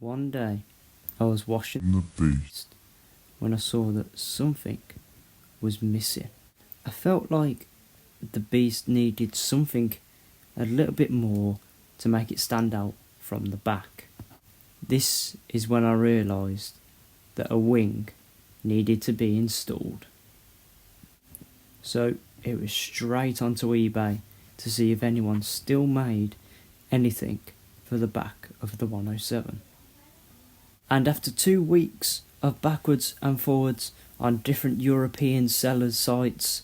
One day, I was washing the beast when I saw that something was missing. I felt like the beast needed something a little bit more to make it stand out from the back. This is when I realised that a wing needed to be installed. So it was straight onto eBay to see if anyone still made anything for the back of the 107. And after 2 weeks of backwards and forwards on different European sellers' sites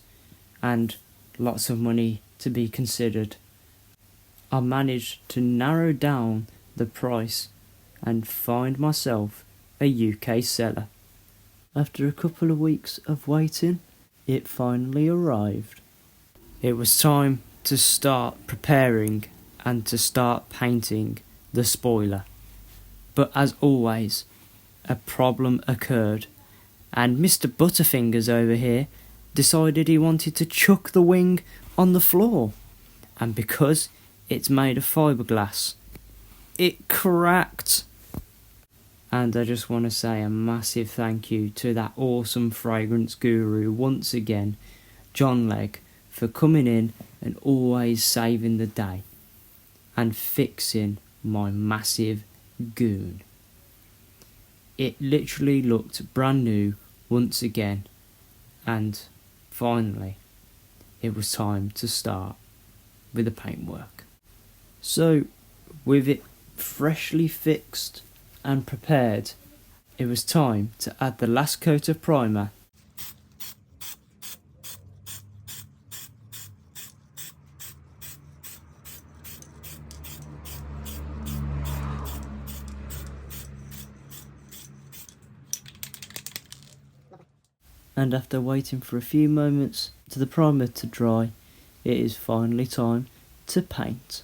and lots of money to be considered, I managed to narrow down the price and find myself a UK seller. After a couple of weeks of waiting, it finally arrived. It was time to start preparing and to start painting the spoiler. But as always, a problem occurred, and Mr. Butterfingers over here decided he wanted to chuck the wing on the floor. And because it's made of fiberglass, it cracked. And I just want to say a massive thank you to that awesome fragrance guru once again, John Legg, for coming in and always saving the day and fixing my massive goon. It literally looked brand new once again, and finally it was time to start with the paintwork. So with it freshly fixed and prepared, it was time to add the last coat of primer. And after waiting for a few moments for the primer to dry, it is finally time to paint.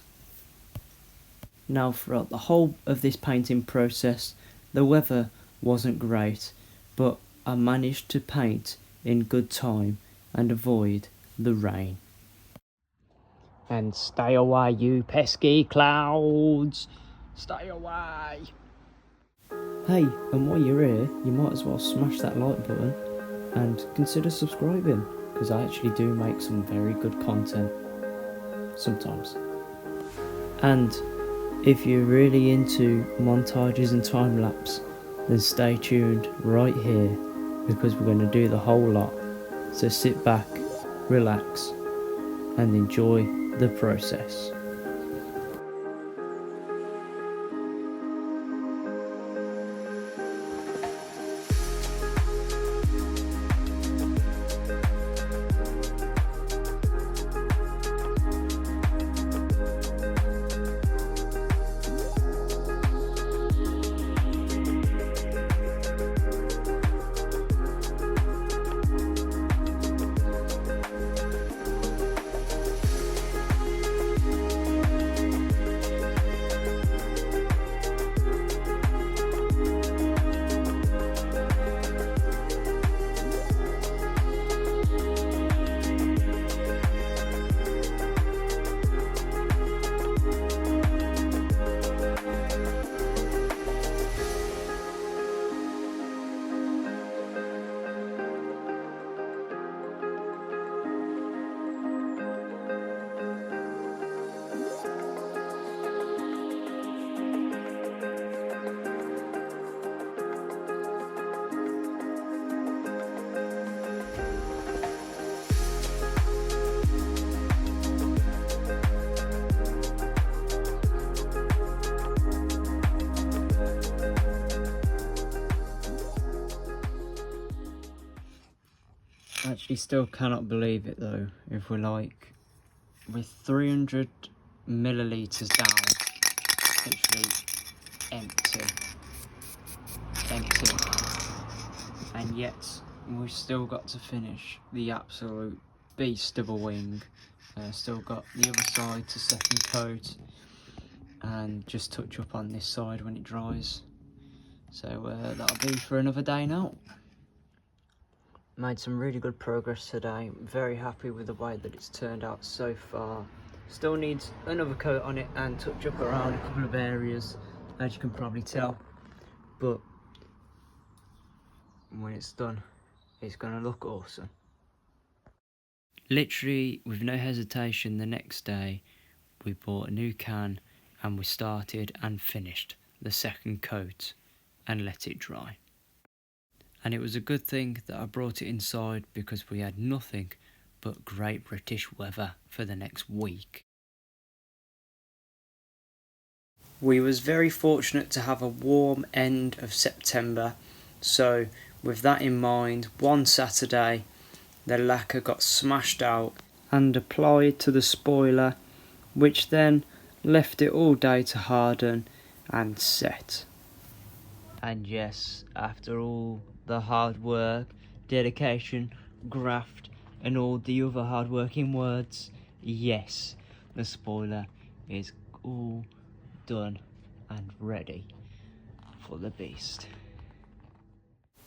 Now, throughout the whole of this painting process, the weather wasn't great, but I managed to paint in good time and avoid the rain. And stay away, you pesky clouds! Stay away! Hey, and while you're here, you might as well smash that like button and consider subscribing, because I actually do make some very good content sometimes. And if you're really into montages and time-lapse, then stay tuned right here, because we're going to do the whole lot. So sit back, relax, and enjoy the process. Actually still cannot believe it though, if we're like, with 300 millilitres down, literally empty, and yet we've still got to finish the absolute beast of a wing. Still got the other side to second coat, and just touch up on this side when it dries. So that'll be for another day now. Made some really good progress today. Very happy with the way that it's turned out so far. Still needs another coat on it and touch up around a couple of areas, as you can probably tell. but when it's done, it's gonna look awesome. Literally, with no hesitation, the next day, we bought a new can and we started and finished the second coat and let it dry. And it was a good thing that I brought it inside because we had nothing but great British weather for the next week. We was very fortunate to have a warm end of September, so with that in mind, one Saturday the lacquer got smashed out and applied to the spoiler, which then left it all day to harden and set. And yes, after all the hard work, dedication, graft and all the other hard working words, yes, the spoiler is all done and ready for the beast.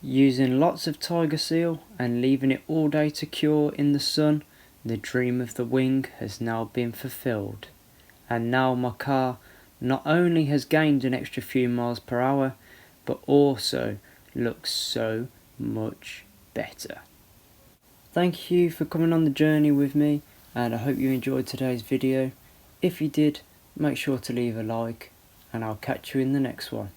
Using lots of tiger seal and leaving it all day to cure in the sun, the dream of the wing has now been fulfilled. And now my car not only has gained an extra few miles per hour, but also looks so much better. Thank you for coming on the journey with me, and I hope you enjoyed today's video. If you did, make sure to leave a like, and I'll catch you in the next one.